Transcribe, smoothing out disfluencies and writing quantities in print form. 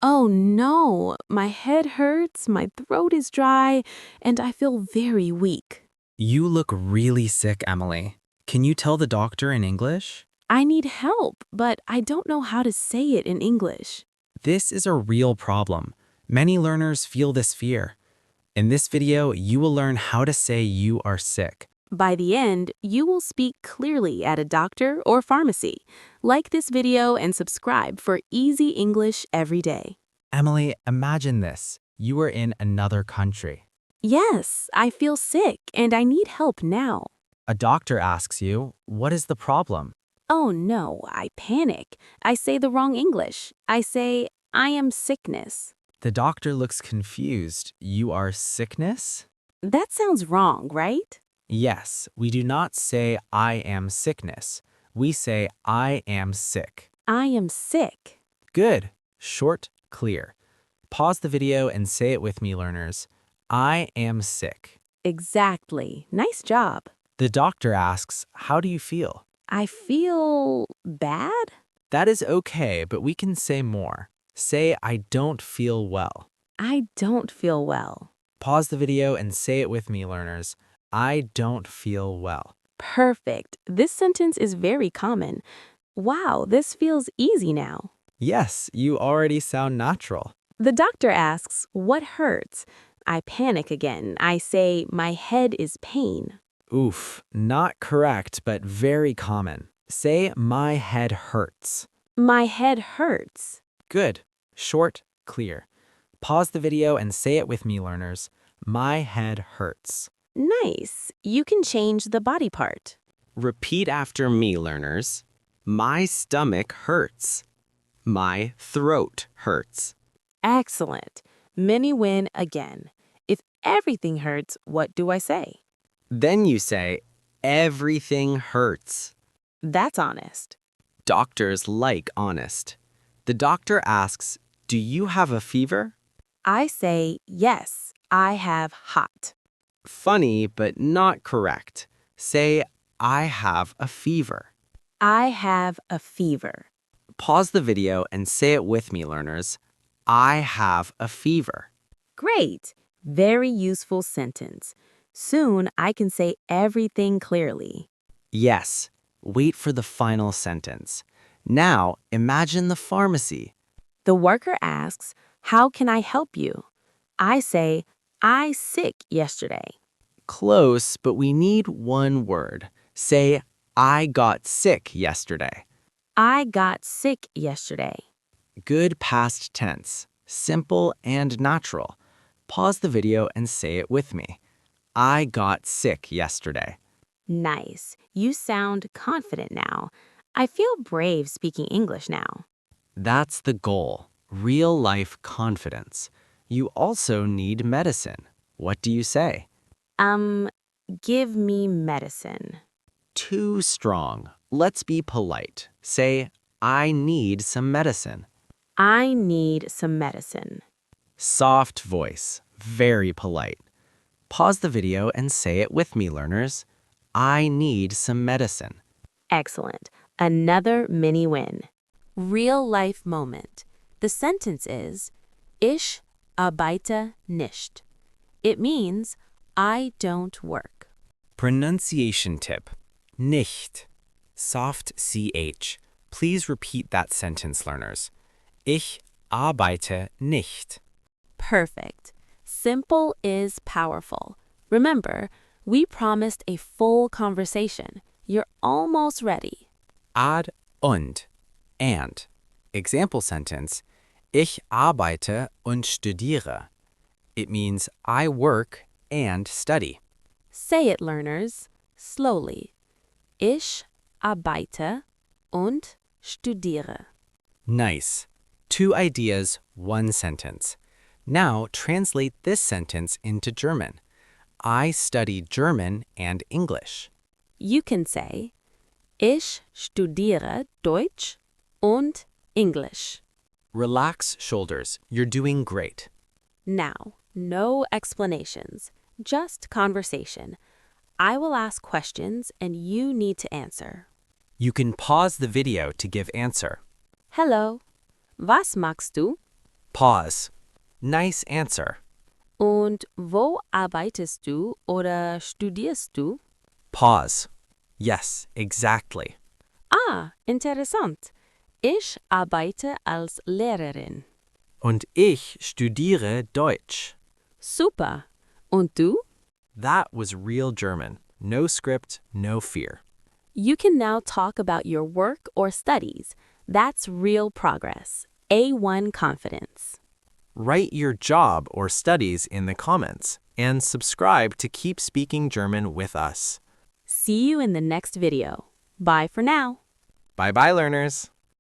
Oh no, my head hurts, my throat is dry, and I feel very weak. You look really sick, Emily. Can you tell the doctor in English? I need help, but I don't know how to say it in English. This is a real problem. Many learners feel this fear. In this video, you will learn how to say you are sick. By the end, you will speak clearly at a doctor or pharmacy. Like this video and subscribe for easy English every day. Emily, imagine this. You are in another country. Yes, I feel sick and I need help now. A doctor asks you, what is the problem? Oh no, I panic. I say the wrong English. I say, I am sickness. The doctor looks confused. You are sickness? That sounds wrong, right? Yes, we do not say I am sickness. We say I am sick. I am sick. Good. Short, clear. Pause the video and say it with me, learners. I am sick. Exactly. Nice job. The doctor asks, how do you feel? I feel bad? That is okay, but we can say more. Say, I don't feel well. I don't feel well. Pause the video and say it with me, learners. I don't feel well. Perfect. This sentence is very common. Wow, this feels easy now. Yes, you already sound natural. The doctor asks, what hurts? I panic again. I say, my head is pain. Oof, not correct, but very common. Say, my head hurts. My head hurts. Good. Short, clear. Pause the video and say it with me, learners. My head hurts. Nice. You can change the body part. Repeat after me, learners. My stomach hurts. My throat hurts. Excellent. Many win again. If everything hurts, what do I say? Then you say, everything hurts. That's honest. Doctors like honest. The doctor asks, do you have a fever? I say, yes, I have hot. Funny, but not correct. Say, I have a fever. I have a fever. Pause the video and say it with me, learners. I have a fever. Great. Very useful sentence. Soon I can say everything clearly. Yes. Wait for the final sentence. Now, imagine the pharmacy. The worker asks, how can I help you? I say, I sick yesterday. Close, but we need one word. Say, I got sick yesterday. I got sick yesterday. Good past tense. Simple and natural. Pause the video and say it with me. I got sick yesterday. Nice. You sound confident now. I feel brave speaking English now. That's the goal. Real-life confidence. You also need medicine. What do you say? Give me medicine. Too strong. Let's be polite. Say, I need some medicine. I need some medicine. Soft voice. Very polite. Pause the video and say it with me, learners. I need some medicine. Excellent. Another mini win. Real life moment. The sentence is, Ich arbeite nicht. It means, I don't work. Pronunciation tip. Nicht. Soft CH. Please repeat that sentence, learners. Ich arbeite nicht. Perfect. Simple is powerful. Remember, we promised a full conversation. You're almost ready. Ad und. And. Example sentence. Ich arbeite und studiere. It means I work and study. Say it, learners, slowly. Ich arbeite und studiere. Nice. 2 ideas, 1 sentence. Now translate this sentence into German. I study German and English. You can say, Ich studiere Deutsch und English. Relax shoulders. You're doing great. Now, no explanations, just conversation. I will ask questions and you need to answer. You can pause the video to give answer. Hello, was magst du? Pause. Nice answer. Und wo arbeitest du oder studierst du? Pause. Yes, exactly. Ah, interessant. Ich arbeite als Lehrerin. Und ich studiere Deutsch. Super. Und du? That was real German. No script, no fear. You can now talk about your work or studies. That's real progress. A1 confidence. Write your job or studies in the comments and subscribe to keep speaking German with us. See you in the next video. Bye for now. Bye-bye, learners.